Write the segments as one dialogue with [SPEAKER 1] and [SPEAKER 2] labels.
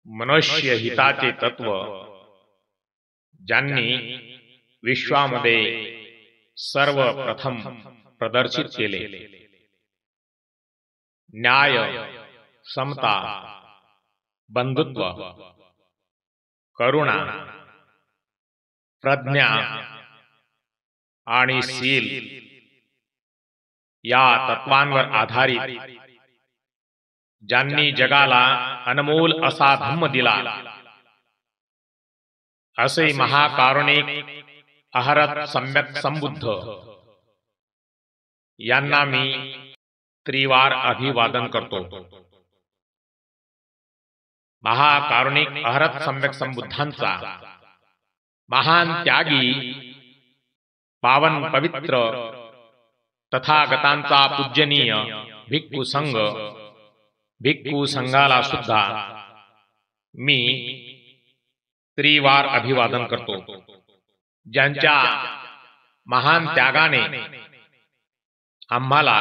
[SPEAKER 1] मनुष्य हिताचे तत्व ज्यांनी विश्वामध्ये सर्वप्रथम प्रदर्शित केले, न्याय, समता, बंधुत्व, करुणा, प्रज्ञा आणि शील या तत्वांवर आधारित ज्यांनी जगाला अनमोल असा धम्म दिला, असे महाकारुणिक अहरत सम्यक संबुद्ध यांना मी त्रिवार अभिवादन करतो. महाकारुणिक अहरत सम्यक संबुद्धांचा महान त्यागी, पावन पवित्र तथागतांचा पूजनीय भिक्खू संघ, भिक्खू संघाला सुद्धा मी त्रिवार अभिवादन करतो. ज्यांच्या महान त्यागाने आम्हाला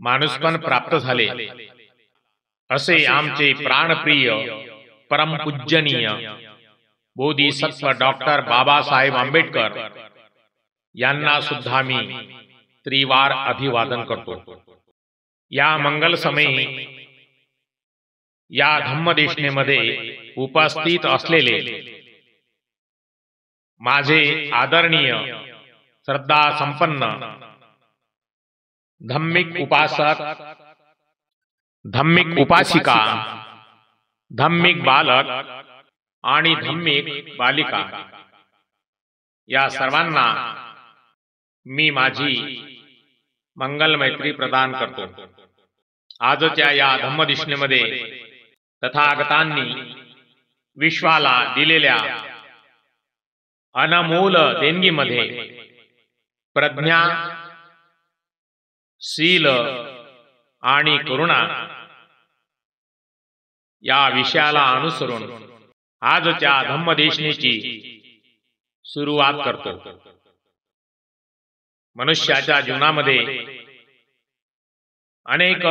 [SPEAKER 1] माणूसपण प्राप्त झाले, असे आमचे प्राणप्रिय परमपूजनीय बोधिसत्व डॉक्टर बाबासाहेब आंबेडकर यांना सुद्धा मी त्रिवार अभिवादन करतो. या मंगल समयी या धम्मदेशनेमध्ये उपस्थित असलेले माझे आदरणीय श्रद्धा संपन्न धम्मिक उपासक, धम्मिक उपासिका, धम्मिक बालक आणि धम्मिक बालिका या सर्वांना मी माझी मंगल मैत्री प्रदान करतो. आजच्या या धम्मदिशनेमध्ये तथागतांनी विश्वाला दिलेल्या अनमोल देणगीमध्ये प्रज्ञा, शील आणि करुणा या विषयाला अनुसरून आजच्या धम्मदेशनेची सुरुवात करतो. मनुष्याच्या जीवनामध्ये अनेक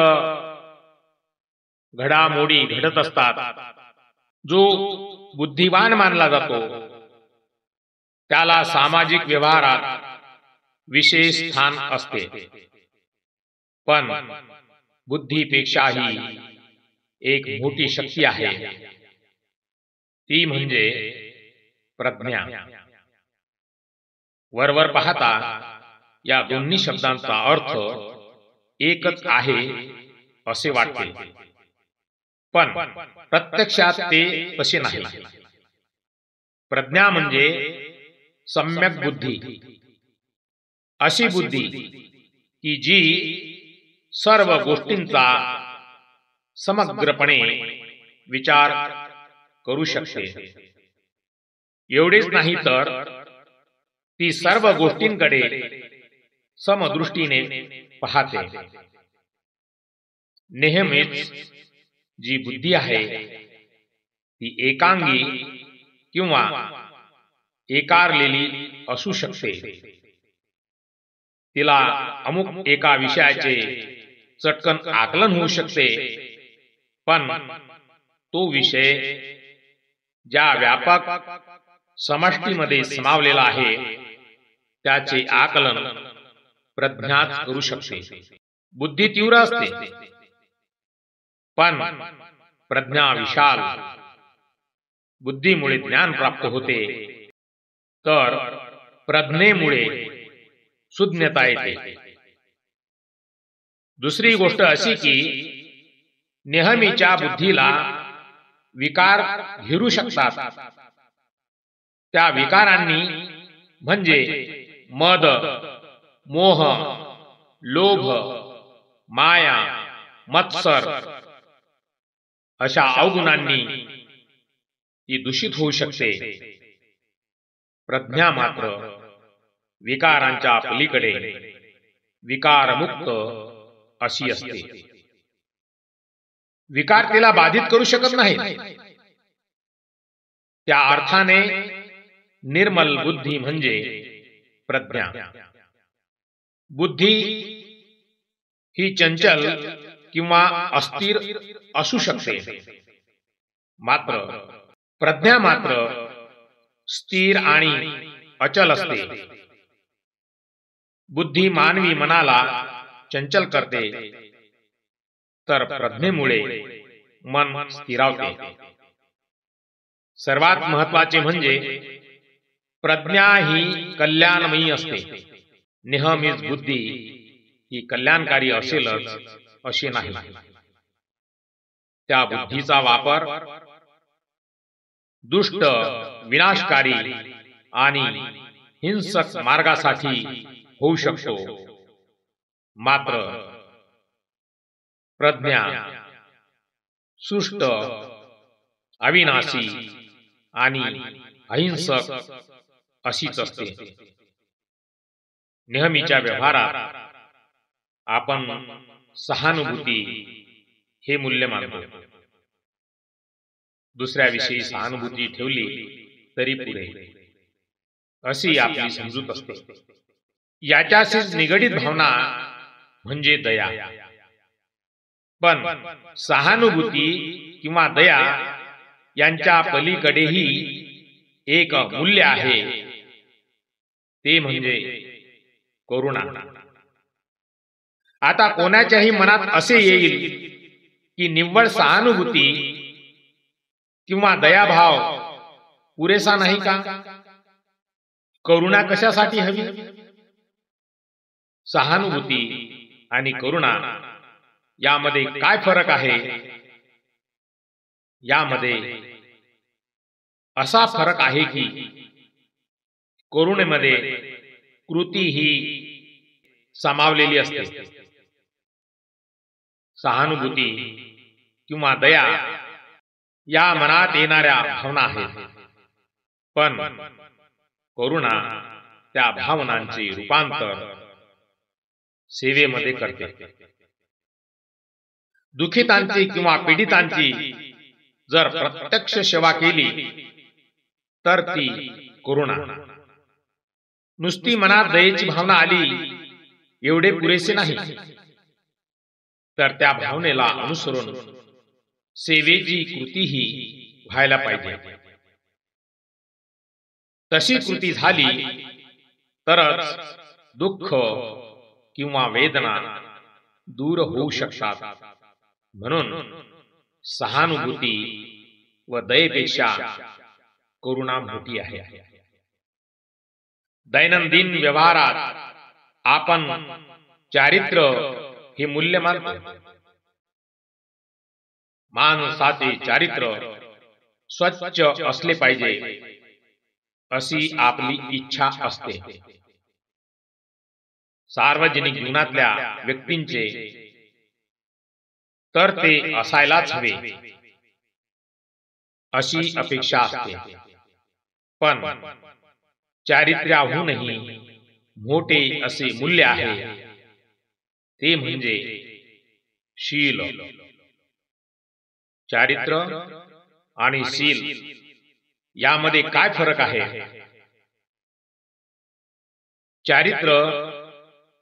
[SPEAKER 1] घडामोडी घडत असतात. जो बुद्धिवान मानला जातो त्याला सामाजिक व्यवहारात विशेष स्थान असते. पण बुद्धीपेक्षाही एक मोठी शक्ती आहे, ती म्हणजे प्रज्ञा. वरवर पाहता या दोन्ही शब्दांचा अर्थ एकच आहे असे वाटते, पण प्रत्यक्षात ते तसे नाही. प्रज्ञा म्हणजे सम्यक बुद्धी, अशी बुद्धी की जी सर्व गोष्टींचा समग्रपणे विचार करू शकते. एवढेच नाही तर ती सर्व गोष्टींकडे समदृष्टीने पाहते. नेहमीच जी बुद्धी आहे ती एकांगी किंवा एकारलेली असू शकते. तिला अमुक एका विषयाचे चटकन आकलन होऊ शकते, पण तो विषय ज्या व्यापक समष्टीमध्ये समावलेला आहे त्याचे आकलन प्रज्ञाच करू शकते. बुद्धी तीव्र असते, पण प्रज्ञा विशाल. बुद्धीमुळे ज्ञान प्राप्त होते, तर प्रज्ञेमुळे सुज्ञता येते. दुसरी गोष्ट अशी की नेहमीच्या बुद्धीला विकार घेरू शकतात. त्या विकारांनी म्हणजे मद, मोह, लोभ, माया, मत्सर अशा अवगुणांनी ती दूषित होऊ शकते. प्रज्ञा मात्र विकारांच्या पलीकडे विकारमुक्त अशी असते. विकार तिला बाधित करू शकत नाही. त्या अर्थाने निर्मल बुद्धी म्हणजे प्रज्ञा. बुद्धी ही चंचल किंवा अस्थिर असू शकते, मात्र प्रज्ञा मात्र स्थिर आणि अचल असते. बुद्धी मानवी मनाला चंचल करते, तर प्रज्ञेमुळे मन स्थिरावते. सर्वात महत्वाचे म्हणजे प्रज्ञा ही कल्याणमयी असते. नेहमीच बुद्धी ही कल्याणकारी असेलच असे नाही. त्या बुद्धीचा वापर दुष्ट, विनाशकारी आणि हिंसक मार्गासाठी होऊ शकतो. मात्र प्रज्ञा सुष्ट, अविनाशी आणि अहिंसक अशीच असते. नेहमीच्या व्यवहारात आपण सहानुभूती हे मूल्य मानतो. दुसऱ्याविषयी सहानुभूती ठेवली तरी पुरे, अशी आपली समजूत असते. याच्याशीच निगडीत भावना म्हणजे दया. पण सहानुभूती किंवा दया यांच्या पलीकडेही एक मूल्य आहे, ते म्हणजे करुणा. आता कोणाच्याही मनात असे येईल की निव्वळ सहानुभूती किंवा दयाभाव पुरेसा नाही का? करुणा कशासाठी हवी? सहानुभूती आणि करुणा यामध्ये काय फरक आहे? यामध्ये असा फरक आहे की करुणेमध्ये कृती ही सामावलेली असते. सहानुभूती किंवा दया या मनात येणाऱ्या भावना आहेत, पण करुणा त्या भावनांचे रूपांतर सेवेमध्ये करते. दुखितांची किंवा पीडितांची जर प्रत्यक्ष सेवा केली तर ती करुणा. नुसती मनात दयेची भावना आली एवढे पुरेसे नाही, तर त्या भावनेला अनुसरून सेवेची कृतीही व्हायला पाहिजे. तशी कृती झाली तरच दुःख किंवा वेदना दूर होऊ शकतात. म्हणून सहानुभूती व दयेपेक्षा करुणा मोठी आहे. दैनंदिन व्यवहारात आपण चारित्र्य हे मूल्य मानतो. माणसाचे चारित्र्य स्वच्छ असले पाहिजे अशी आपली इच्छा असते. सार्वजनिक जीवनातल्या व्यक्तींचे तर ते असायलाच हवे अशी अपेक्षा असते. पण चारित्र्याहूनही मोठे असे मूल्य आहे, ते म्हणजे शील. चारित्र्य आणि शील यामध्ये काय फरक आहे? चारित्र्य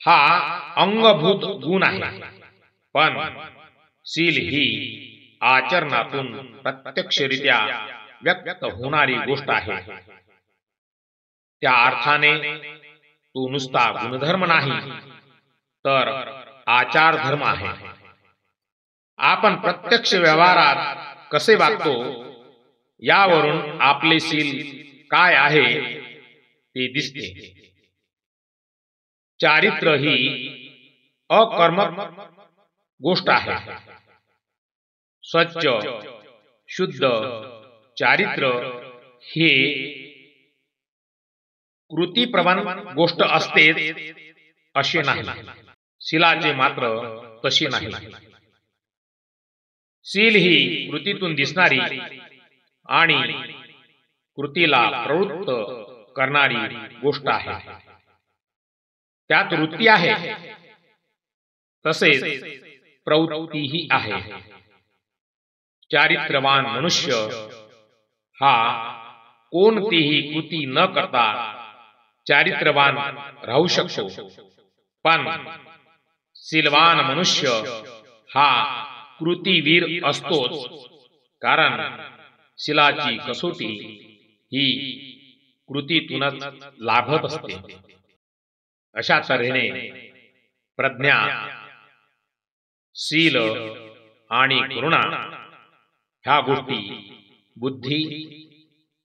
[SPEAKER 1] हा अंगभूत गुण आहे, पण शील ही आचरणातून प्रत्यक्षरित्या व्यक्त होणारी गोष्ट आहे. त्या अर्थाने तो नुसता गुणधर्म नाही, तर आचार धर्म आहे. आपण प्रत्यक्ष व्यवहारात कसे वागतो यावरून आपले शील काय आहे ते दिसते. चारित्र्य ही अकर्मक गोष्ट आहे. स्वच्छ शुद्ध चारित्र्य हे कृतीप्रवण गोष्ट असते असे नाही. शीलाचे मात्र तसे नाही. शील ही कृतीतून दिसणारी आणि कृतीला प्रवृत्त करणारी गोष्ट आहे. त्यात वृत्ती आहे, तसेच प्रवृत्तीही आहे. चारित्र्यवान मनुष्य हा कोणतीही कृती न करता चारित्र्यवान राहू शकतो. पण शीलवान मनुष्य हा कृतीवीर असतोच, कारण शीलाची कसोटी ही कृतीतूनच लाभत असते. अशा तऱ्हेने प्रज्ञा, शील आणि करुणा ह्या गोष्टी बुद्धी,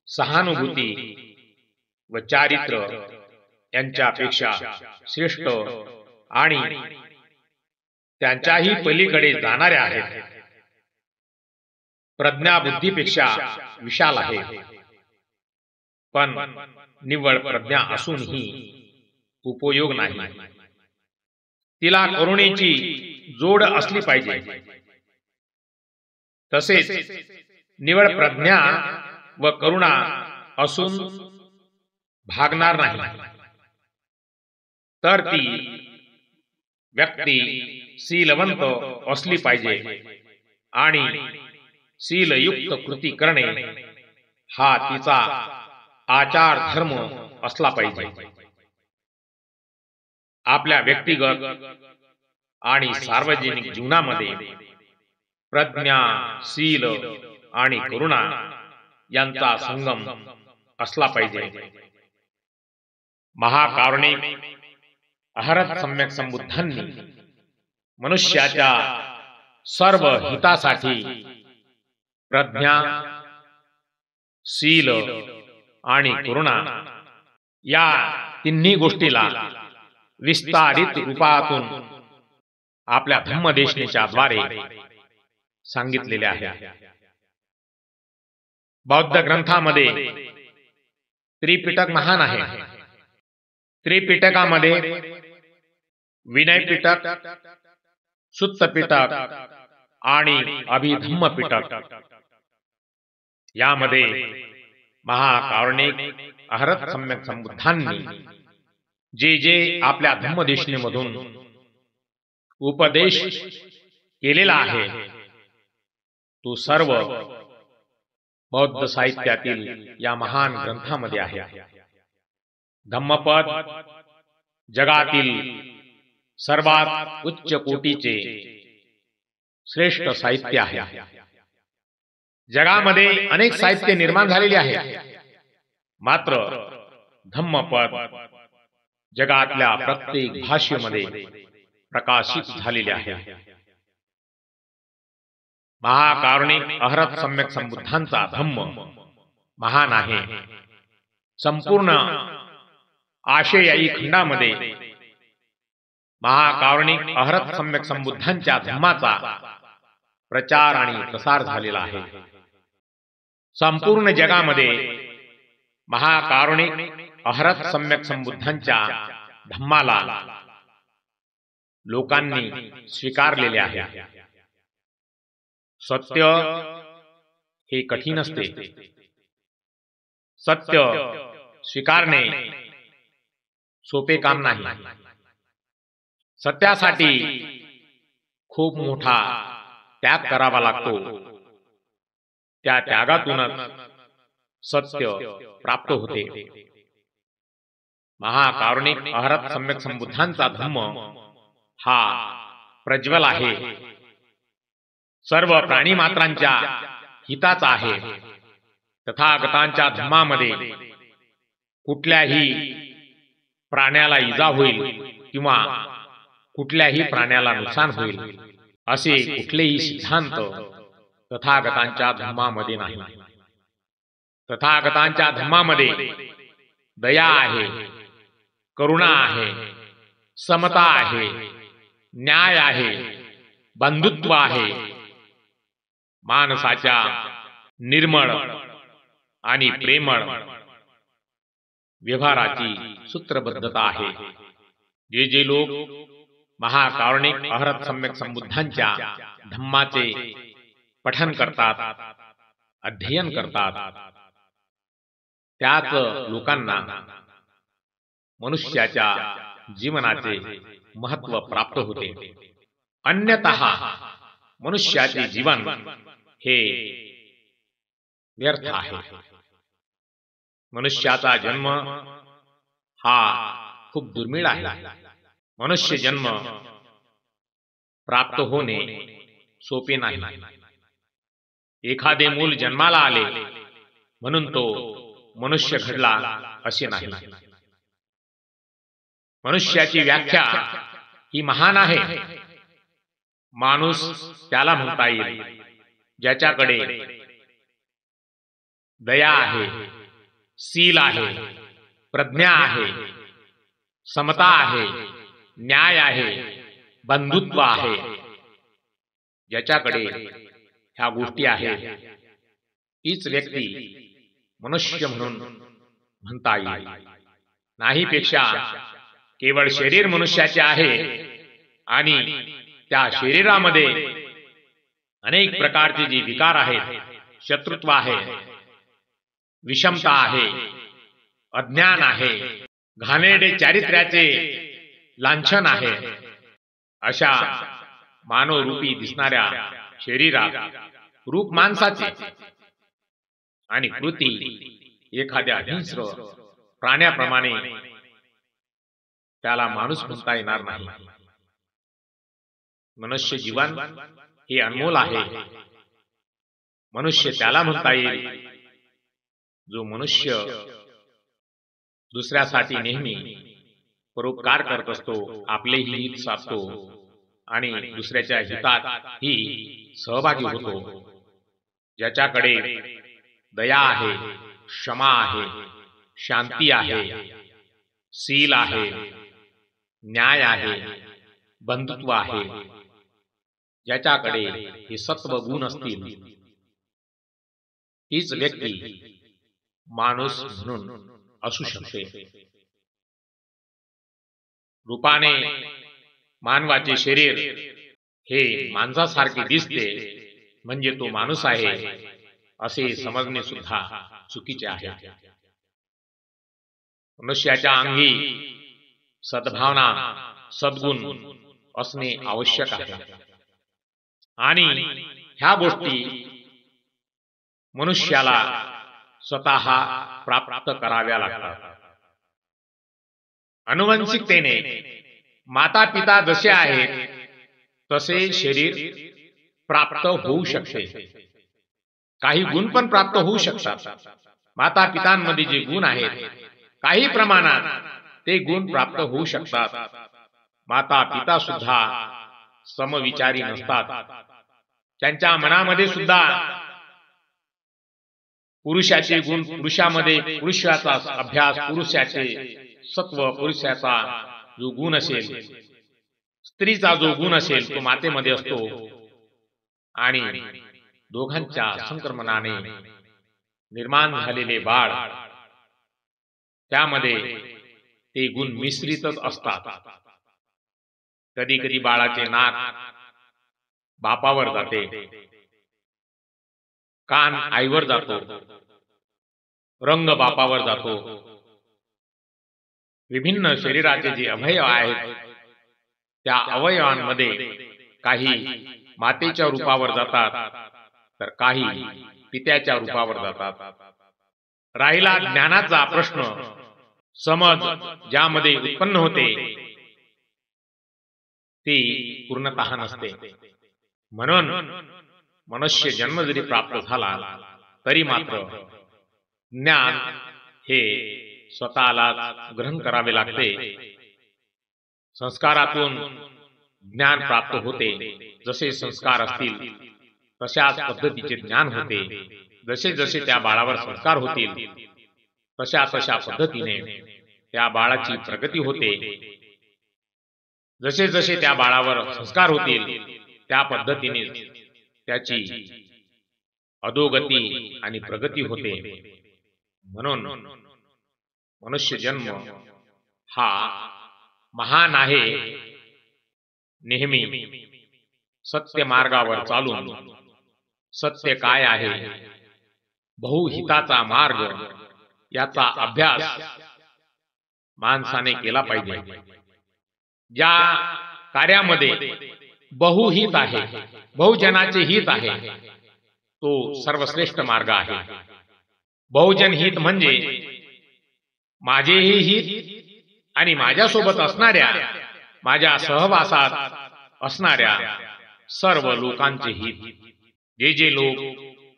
[SPEAKER 1] सहानुभूती व चारित्र्य यांच्यापेक्षा श्रेष्ठ आणि त्यांच्याही पलीकडे जाणाऱ्या आहेत. प्रज्ञा बुद्धीपेक्षा विशाल आहे, पण निव्वळ प्रज्ञा असूनही उपयोग नाही. तिला करुणेची जोड असली पाहिजे. तसेच निव्वळ प्रज्ञा व करुणा असून भागणार नाही, तर ती व्यक्ती शीलवंत असली पाहिजे आणि शीलयुक्त कृती करणे हा तिचा आचार धर्म असला पाहिजे. आपल्या व्यक्तिगत आणि सार्वजनिक जीवनामध्ये प्रज्ञा, शील आणि करुणा यांचा संगम असला पाहिजे. महाकारुणिक अहरत सम्यक संबुद्धांनी मनुष्याच्या सर्व हितासाठी प्रज्ञा, शील आणि करुणा या तिन्ही गोष्टीला विस्तारित रूपातून आपल्या धम्मदेशनेच्या द्वारे सांगितलेले आहे. बौद्ध ग्रंथामध्ये त्रिपिटक महान आहे. त्रिपिटकामध्ये विनय पिटक, सुत्त पिटक आणि अभिधम्म पिटक यामध्ये महाकारुणिक अहरत सम्यक संबुद्धांनी जे जे आपल्या धम्मदेशनेमधून उपदेश केलेला आहे तो सर्व बौद्ध साहित्यातील या महान ग्रंथामध्ये आहे. धम्मपद जगातील सर्वात उच्च कोटीचे श्रेष्ठ साहित्य आहे. जगामध्ये अनेक साहित्य निर्माण झालेले आहे, मात्र धम्मपद जगातल्या प्रत्येक भाषेमध्ये प्रकाशित झालेले आहे. महाकारुणिक अहरत सम्यक संबुद्धांचा धम्म महान आहे. संपूर्ण आशियाई खंडामध्ये महाकारुणिक अहरत सम्यक संबुद्धांच्या धम्माचा प्रचार आणि प्रसार झालेला आहे. संपूर्ण जगामध्ये महाकारुणिक अहरत सम्यक संबुद्धांच्या धम्माला लोकांनी स्वीकारलेले आहे. सत्य हे कठीण असते. सत्य स्वीकारणे सोपे काम नाही. सत्यासाठी खूप मोठा त्याग करावा लागतो. त्या त्यागातूनच सत्य प्राप्त होते. महाकारुणिक अहरत सम्यक संबुद्धांचा धम्म हा प्रज्वल आहे. सर्व प्राणी मात्रांच्या हिताचा आहे. तथागतांच्या धम्मामध्ये कुठल्याही प्राण्याला इजा होईल किंवा कुठल्याही प्राण्याला नुकसान होईल असे कुठलेही सिद्धांत तथागतांच्या धम्मामध्ये नाही. तथागतांच्या धम्मामध्ये दया आहे, करुणा आहे, समता आहे, न्याय आहे, बंधुत्व आहे, माणसाच्या निर्मळ आणि प्रेमळ व्यवहाराची सूत्रबद्धता आहे. जे जे लोक महाकारुणिक अहरत सम्यक संबुद्धांच्या धम्माचे पठन करतात, अध्ययन करतात, त्याच लोकांना मनुष्याच्या जीवनाचे महत्व प्राप्त होते. अन्यतः मनुष्याचे जीवन हे व्यर्थ आहे. मनुष्याचा जन्म हा खूप दुर्मिळ आहे. मनुष्य जन्म प्राप्त होणे सोपे नाही. एखादे मूल जन्माला आले म्हणून तो मनुष्य घडला असे नाही. मनुष्याची व्याख्या ही महान आहे. माणूस त्याला म्हणता येईल ज्याच्याकडे दया आहे, शील आहे, प्रज्ञा आहे, समता आहे, न्याय आहे, बंधुत्व आहे. ज्याच्याकडे ह्या गोष्टी आहेत तीच व्यक्ती मनुष्य म्हणून म्हणता येईल. नाही पेक्षा केवळ शरीर मनुष्याचे आहे आणि त्या शरीरामध्ये अनेक प्रकारचे जे विकार आहेत, शत्रुत्व आहे, विषमता आहे, अज्ञान आहे, घाणेरडे चारित्र्याचे लांछन आहे, अशा मानवरूपी दिसणाऱ्या शरीरात रूप माणसाचे आणि कृती एखाद्या हिंस्र प्राण्याप्रमाणे त्याला माणूस म्हणता येणार नाही. मनुष्य जीवन हे अनमोल आहे. मनुष्य त्याला म्हणता येईल जो मनुष्य दुसऱ्यासाठी नेहमी परोपकार करत असतो, आपलेही हित साधतो आणि दुसऱ्याच्या हितात ही सहभागी होतो. ज्याच्याकडे दया आहे, क्षमा आहे, शांती आहे, शील आहे, न्याय आहे, बंधुत्व आहे, ज्याच्याकडे हे सत्व गुण असतील हीच व्यक्ती माणूस म्हणून असू शकते. रूपाने मानवाचे शरीर हे माणसासारखे दिसते म्हणजे तो माणूस आहे असे समजणे सुद्धा चुकीचे आहे. मनुष्याच्या अंगी सद्भावना, सद्गुण असणे आवश्यक आहे आणि ह्या गोष्टी मनुष्याला स्वतः प्राप्त कराव्या लागतात. अनुवंशिकतेने माता पिता जसे आहेत तसे शरीर प्राप्त होऊ शकते. काही गुण पण प्राप्त होऊ शकतात. माता पितांमध्ये जे गुण आहेत काही प्रमाणात ते गुण प्राप्त होऊ शकतात. माता पिता सुद्धा समविचारी नसतात. त्यांच्या मनामध्ये सुद्धा पुरुषाचे गुण पुरुषामध्ये, पुरुषाचा अभ्यास, पुरुषाचे सत्व, पुरुषाचा जो गुण असेल, स्त्रीचा जो गुण असेल तो मातेमध्ये असतो आणि दोघांच्या संक्रमणाने निर्माण झालेले बाळ त्यामध्ये ते गुण मिश्रितच असतात. कधी कधी बाळाचे नाक बापावर जाते, कान आईवर जातो, रंग बापावर जातो. विभिन्न शरीराचे जे अवयव आहेत त्या अवयवांमध्ये काही मातेच्या रूपावर जातात तर काही पित्याच्या रूपावर जातात. राहिला ज्ञानाचा प्रश्न, समज ज्यामध्ये उत्पन्न होते ती पूर्णतः नसते. म्हणून मनुष्य जन्म जरी प्राप्त झाला तरी मात्र ज्ञान हे स्वतःला ग्रहण करावे लागते. संस्कारातून ज्ञान प्राप्त होते. जसे संस्कार असतील तशाच पद्धतीचे ज्ञान होते. जसे जसे त्या बाळावर संस्कार होतील तशा तशा पद्धतीने त्या बाळाची प्रगती होते. जसे जसे त्या बाळावर संस्कार होतील त्या पद्धतीने त्याची अधोगती आणि प्रगती होते. म्हणून मनुष्य जन्म हा महान आहे. नेहमी सत्य मार्गावर चालून सत्य काय आहे, बहुहिताचा मार्ग याचा अभ्यास माणसाने केला पाहिजे. ज्या कार्यामध्ये बहुहित आहे, बहुजनाचे हित आहे तो सर्वश्रेष्ठ मार्ग आहे. बहुजन हित म्हणजे माझेही हित आणि माझ्यासोबत असणाऱ्या, माझ्या सहवासात असणाऱ्या सर्व लोकांचे हित. जे जे लोक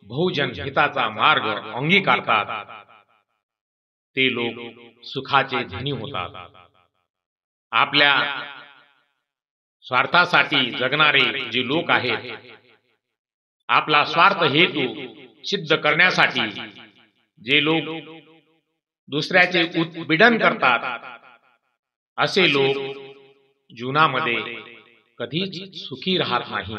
[SPEAKER 1] बहुजन हिताचा मार्ग अंगीकारतात ते लोक सुखाचे धनी होतात. आपल्या स्वार्थासाठी जगणारे जे लोक आहेत, आपला स्वार्थ हेतू सिद्ध करण्यासाठी जे लोक दुसऱ्याचे उत्पीडन करतात, असे लोक जीवनामध्ये कधीच सुखी राहत नाही.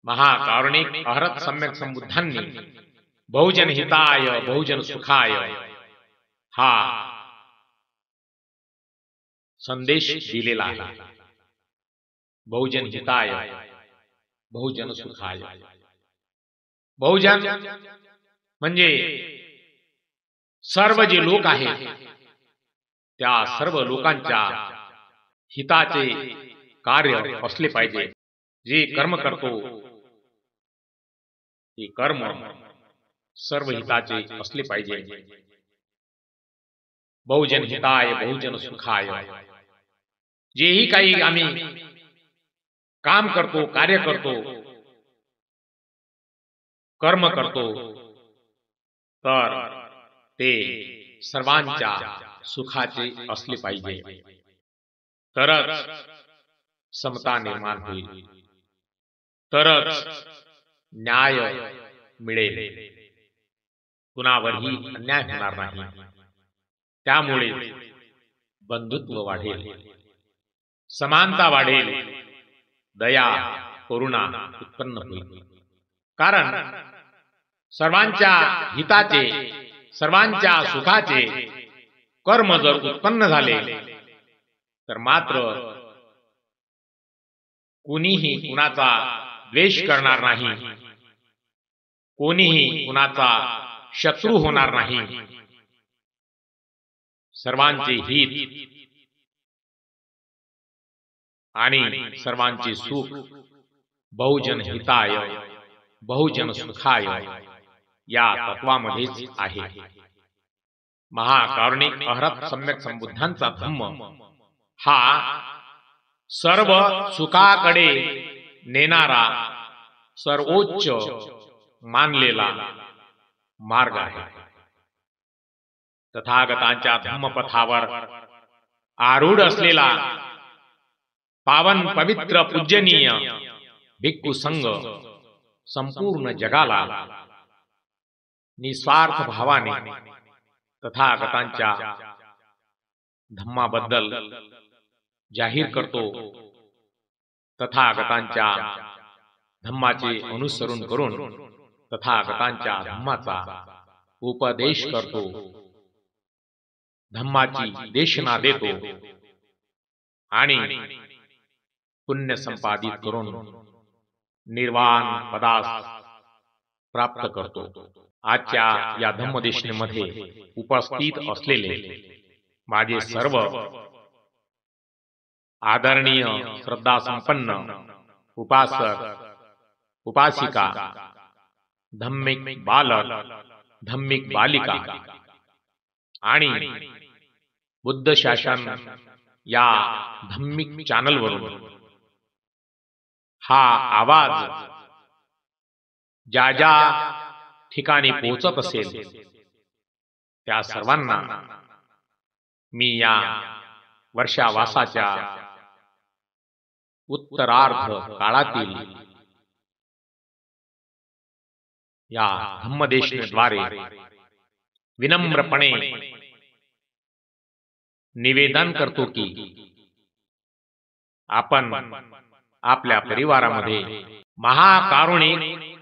[SPEAKER 1] महाकारुणिक अहरत सम्यक संबुद्धांनी बहुजन हिताय बहुजन सुखाय हा संदेश दिलेला आहे. बहुजन हिताय बहुजन सुखाय. बहुजन म्हणजे सर्व जे लोक आहेत त्या सर्व लोकांच्या हिताचे कार्य असले पाहिजे. जे कर्म करतो ते कर्म सर्व हिताचे असले पाहिजे. बहुजन हिताय बहुजन सुखाय. जेही काही आम्ही काम करतो, कार्य करतो, कर्म करतो, तर ते सर्वांच्या सुखाचे असले पाहिजे. तरच समता निर्माण होईल, तरच न्याय मिळेल, कुणावरही अन्याय होणार नाही. त्यामुळे बंधुत्व वाढेल, समानता वाढेल, दया करुणा उत्पन्न होईल. कारण सर्वांच्या हिताचे, सर्वांच्या सुखाचे कर्म जर उत्पन्न झाले तर मात्र कोणीही कुणाचा द्वेष करणार नाही, कोणीही कुणाचा शत्रू होणार नाही. सर्वांचे हित आणि सर्वांचे सुख बहुजन हिताय बहुजन सुखाय या तत्वामध्येच आहे. महाकारुणिक अहरत सम्यक संबुद्धांचा धम्म हा सर्व सुखाकडे नेणारा सर्वोच्च मानलेला मार्ग आहे. तथागतांच्या धम्मपथावर आरूढ असलेला पावन पवित्र पूजनीय भिक्खू संघ संपूर्ण जगाला निस्वार्थ भावाने तथागतांच्या धम्माबद्दल जाहीर करतो. तथागतांच्या धम्माचे अनुसरण करून तथागतांच्या धम्माचा उपदेश करतो, धम्माची देशना देतो आणि पुण्य संपादित करून निर्वाण पदास प्राप्त करतो. आजच्या या धम्मदेशनेमध्ये उपस्थित असलेले माझे सर्व आदरणीय श्रद्धा संपन्न उपासक उपासिका, धम्मिक बालक धम्मिक बालिका आणि बुद्ध शासन या धम्मिक चॅनलवरून हा आवाज ज्या ज्या ठिकाणी पोहोचत असेल त्या सर्वांना मी या वर्षावासाच्या उत्तरार्ध काळातील या धम्मदेशनेद्वारे विनम्रपणे निवेदन करतो की आपण आपल्या परिवारामध्ये महाकारुणिक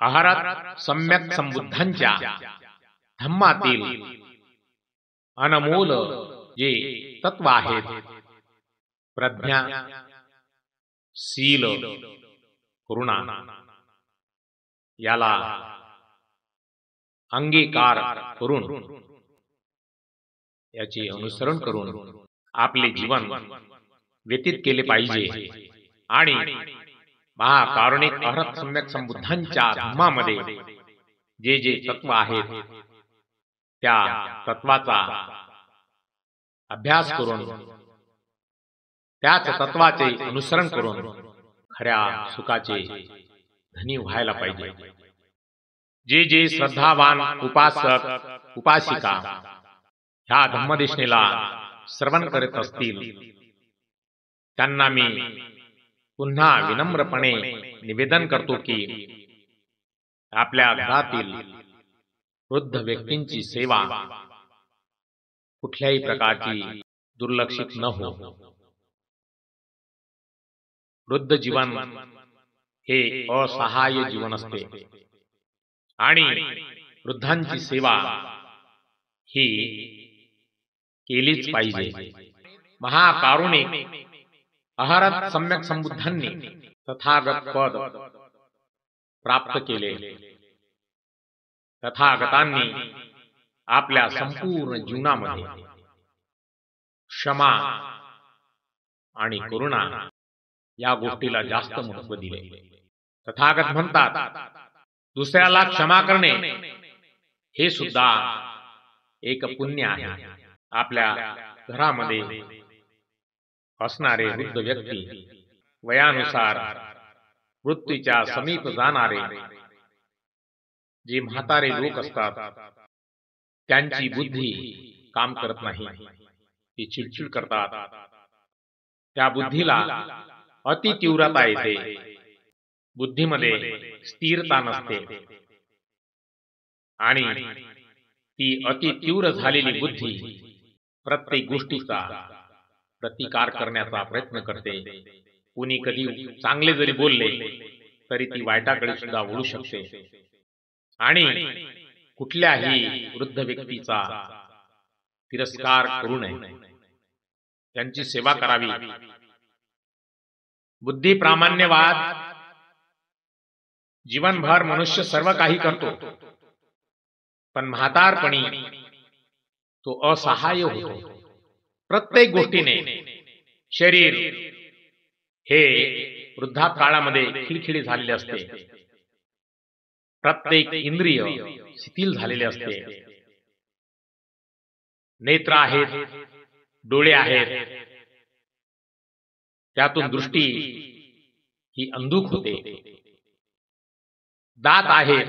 [SPEAKER 1] अहरत सम्यक संबुद्धांच्या धम्मातील अनमोल जे तत्व आहेत, प्रज्ञा, शील, करुणा, याला अंगीकार करून याचे अनुसरण करून आपले जीवन व्यतीत केले पाहिजे आणि महाकारुणिक अहरत सम्यक संबुद्धांच्या धम्मामध्ये जे जे तत्व आहेत त्या तत्वाचा अभ्यास करून त्याच तत्वाचे अनुसरण करून खऱ्या सुखाचे धनी व्हायला पाहिजे. जे जे श्रद्धावान उपासक उपासिका ह्या धम्मदेशनेला श्रवण करत असतील त्यांना मी पुन्हा विनम्रपणे निवेदन करतो की आपल्या घरातील वृद्ध व्यक्तींची सेवा कुठल्याही प्रकारची दुर्लक्षित न हो. वृद्ध जीवन हे असहाय्य जीवन असते आणि वृद्धांची सेवा ही केलीच पाहिजे. महाकारुणिक अहरत सम्यक संबुद्धांनी तथागत पद प्राप्त केले. तथागतांनी आपल्या संपूर्ण जीवनामध्ये क्षमा आणि करुणा या गोष्टीला जास्त महत्त्व दिले. तथागत म्हणतात दुसऱ्याला क्षमा करणे हे सुद्धा एक पुण्य आहे. आपल्या घरामध्ये असणारे वृद्ध व्यक्ती, वयानुसार मृत्यूच्या समीप जाणारे जे म्हातारे लोक असतात त्यांची बुद्धी काम करत नाही, ती चिडचिड करतात. त्या बुद्धीला अति तीव्रता येते, बुद्धीमध्ये स्थिरता नसते आणि ती अति तीव्र झालेली बुद्धी प्रत्येक गोष्टीचा प्रतिकार करण्याचा प्रयत्न करते. कुणी कधी चांगले जरी बोलले तरी ती वाईटाकडे सुद्धा वळू शकते आणि कुठल्याही वृद्ध व्यक्तीचा तिरस्कार करू नये, त्यांची सेवा करावी. बुद्धी प्रामाण्यवाद जीवनभर मनुष्य सर्व काही करतो, पण म्हातारपणी तो असहाय्य होतो. प्रत्येक गोष्टीने शरीर हे वृद्धापकाळामध्ये खिळखिळी झालेले असते. प्रत्येक इंद्रिय शिथिल झालेले असते. नेत्र आहेत, डोळे आहेत, त्यातून दृष्टी ही अंधुक होते. दात आहेत,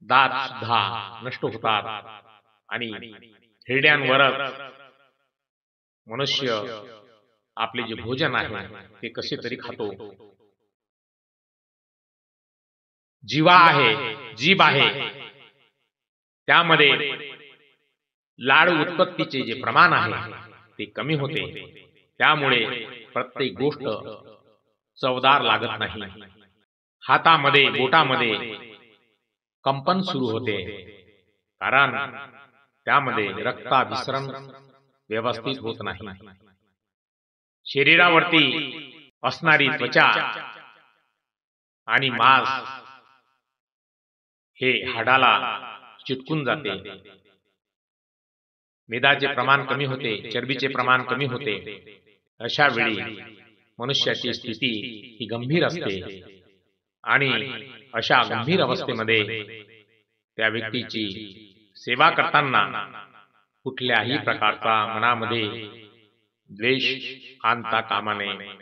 [SPEAKER 1] दात सुद्धा नष्ट होतात आणि हिरड्यांवरच मनुष्य आपले जे भोजन आहे ते कसे तरी खातो. जीवा आहे, जीभ आहे, त्यामध्ये लाडू उत्पत्तीचे जे प्रमाण आहे ते कमी होते. त्यामुळे प्रत्येक गोष्ट चवदार लागत नाही. हातामध्ये बोटामध्ये कंपन सुरू होते, कारण त्यामध्ये रक्ताभिसरण व्यवस्थित होत नाही. शरीरावरती असणारी त्वचा आणि मांस हे हाडाला चिटकून जाते. मेदाचे प्रमाण कमी होते, चरबीचे प्रमाण कमी होते. अशा वेळी मनुष्याची स्थिती ही गंभीर असते आणि अशा गंभीर अवस्थेमध्ये त्या व्यक्तीची सेवा करताना कुठल्याही प्रकारचा मनामध्ये द्वेष आणता कामा नये.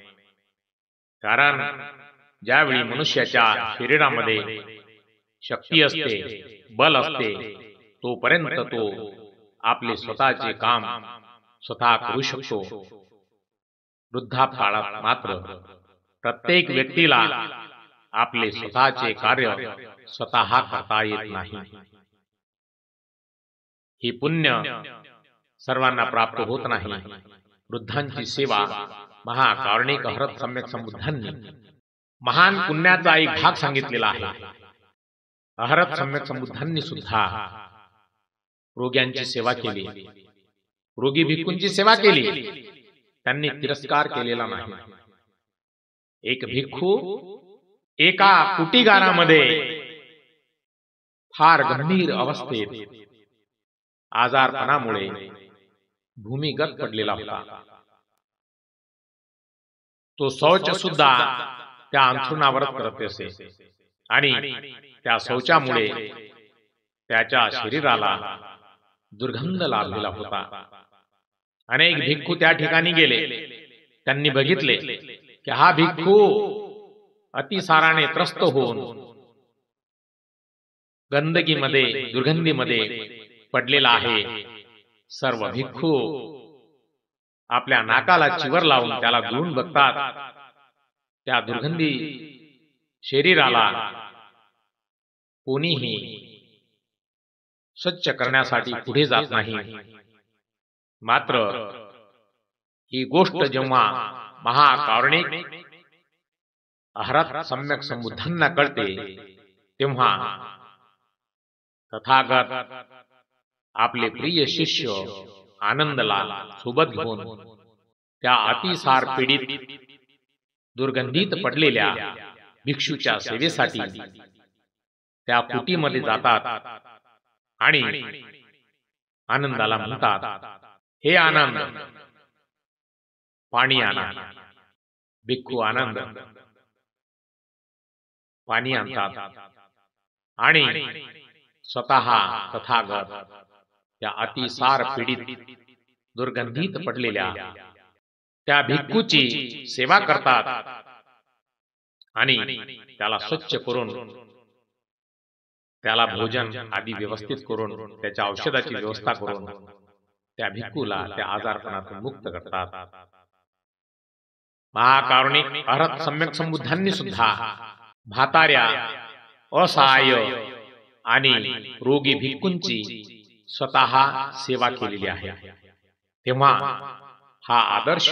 [SPEAKER 1] कारण ज्यावेळी मनुष्याच्या शरीरामध्ये शक्ती असते, बल असते, तोपर्यंत तो आपले स्वतःचे काम स्वतः करू शकतो. वृद्धापकाळात मात्र प्रत्येक व्यक्तीला आपले स्वतःचे कार्य स्वतः करता येत नाही. ही पुण्य सर्वांना प्राप्त होत नाही. वृद्धांची सेवा महाकारुणिक अहरत सम्यक संबुद्धांनी महान पुण्याचा एक भाग सांगितलेला आहे. अहरत सम्यक संबुद्धांनी सुद्धा रोग्यांची सेवा केली, रोगी भिक्खूंची सेवा केली. त्यांनी तिरस्कार केलेला नाही. एक भिक्खू एका कुटीगारामध्ये फार गंभीर अवस्थेत आजारपणामुळे भूमिगत पडलेला होता. तो शौच सुद्धा त्या अंथरुणावरच करत असे आणि त्या शौचामुळे त्याच्या शरीराला दुर्गंध लागलेला होता. अनेक भिक्खू त्या ठिकाणी गेले. त्यांनी बघितले की हा भिक्खू अतिसाराने त्रस्त होऊन गंदकीमध्ये दुर्गंधीमध्ये पडलेला आहे. सर्व भिक्खू आपल्या नाकाला चिवर लावून त्याला गिळून बघतात. त्या दुर्गंधी शरीराला कोणीही स्वच्छ करण्यासाठी पुढे जात नाही. मात्र ही गोष्ट जेव्हा महाकारुणिक अहरत सम्यक संबुद्धांना कळते, तेव्हा तथागत आपले प्रिय शिष्य आनंदला सोबत घेऊन त्या अतिसार पीडित दुर्गंधीत पडलेल्या भिक्षूच्या सेवेसाठी त्या कुटीमध्ये जातात आणि आनंदाला म्हणतात, हे आनंद, पाणी आणा. भिक्खू आनंद पाणी आणतात आणि स्वतः तथागत त्या अतिसार पीडित दुर्गंधीत पडलेल्या त्या भिक्खूची सेवा करतात आणि त्याला स्वच्छ करून, त्याला भोजन आदी व्यवस्थित करून, त्याच्या औषधाची व्यवस्था करून त्या भिक्खूला त्या आजारपणातून मुक्त करतात. महाकारुणिक अहरत सम्यक संबुद्धांनी सुद्धा म्हाताऱ्या, असहाय्य आणि रोगी भिक्खूंची स्वतः सेवा केलेली आहे. तेव्हा हा आदर्श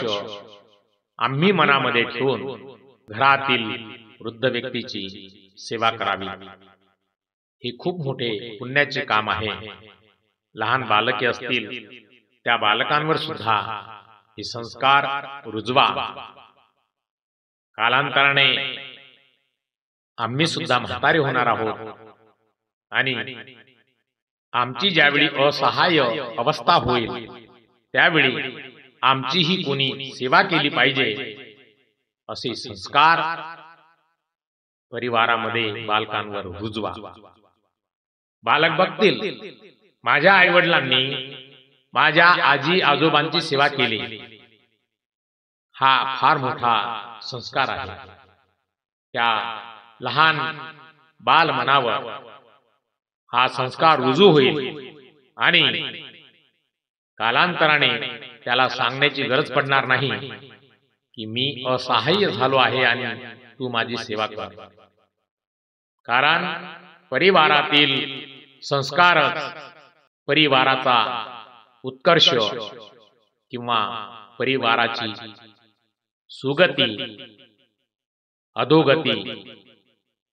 [SPEAKER 1] आम्ही मनामध्ये ठेवून घरातील वृद्ध व्यक्तीची सेवा करावी. हे खूप मोठे पुण्याचे काम आहे. लहान बालके असतील, त्या बालकांवर सुद्धा हे संस्कार रुजवा. कालांतराने आम्ही सुद्धा म्हातारे होणार आहोत आणि आमची ज्यावेळी असहाय्य अवस्था होईल, त्यावेळी आमचीही कोणी सेवा केली पाहिजे, असे संस्कार परिवारामध्ये बालकांवर रुजवा. बालक बघतील, माझ्या आईवडिलांनी माझ्या आजी आजोबांची सेवा केली. हा फार मोठा संस्कार आहे. त्या लहान बाल मनावर हा संस्कार रुजू होईल आणि कालांतराने त्याला सांगण्याची गरज पडणार नाही की मी असहाय्य झालो आहे आणि तू माझी सेवा कर. कारण परिवारातील संस्कारच परिवाराचा उत्कर्ष किंवा परिवाराची सुगती अधोगती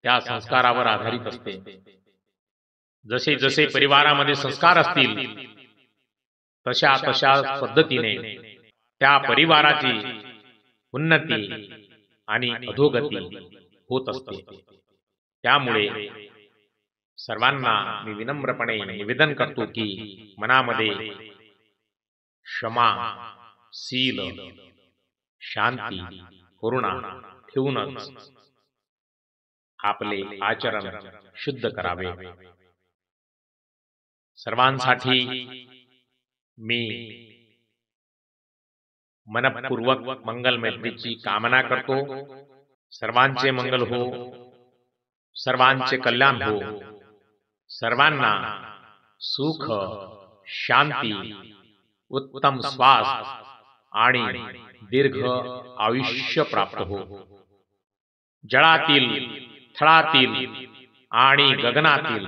[SPEAKER 1] त्या संस्कारावर आधारित असते. जसे जसे परिवारामध्ये संस्कार असतील, तशा तशा पद्धतीने त्या परिवाराची उन्नती आणि अधोगती होत असते. त्यामुळे सर्वांना मी विनम्रपणे निवेदन करतो की मनामध्ये क्षमा, शील, शांती, करुणा ठेवूनच आपले आचरण शुद्ध करावे. सर्वांसाठी मी मनपूर्वक मंगल मैत्रीची कामना करतो. सर्वांचे मंगल हो, सर्वांचे कल्याण हो, सर्वांना सुख, शांती, उत्तम स्वास्थ्य आणि दीर्घ आयुष्य प्राप्त हो. जळातील, थळातील आणि गगनातील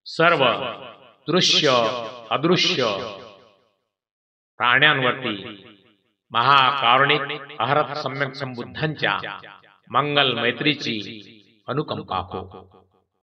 [SPEAKER 1] सर्व दृश्य अदृश्य प्राण्यांवरती महाकारुणिक अहरत सम्यक संबुद्धांच्या मंगल मैत्रीची अनुकंपा हो.